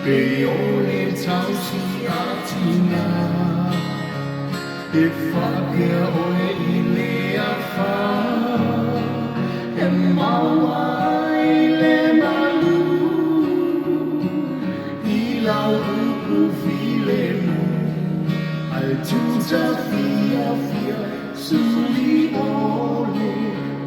被我的潮汐压进来，一发表我一类阿发，也毛爱le malu，一老不费le mu，爱就在飞飞，苏里我le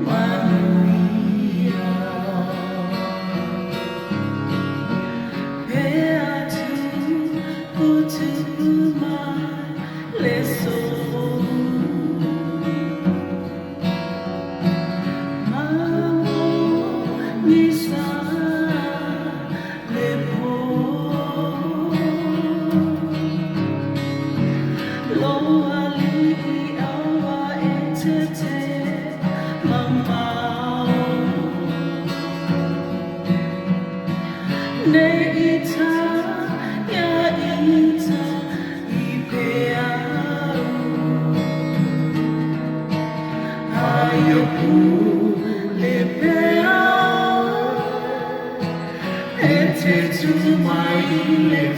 manuia。To my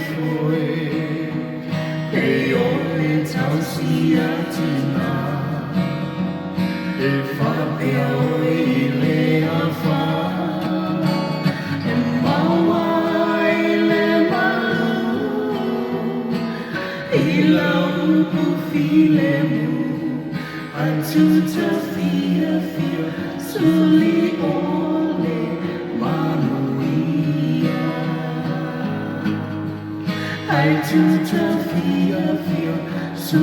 foi e ore tausia tina e fa pe oi le afa e maua le malu i lau pu file mu antu ta fia suli ole I do feel, so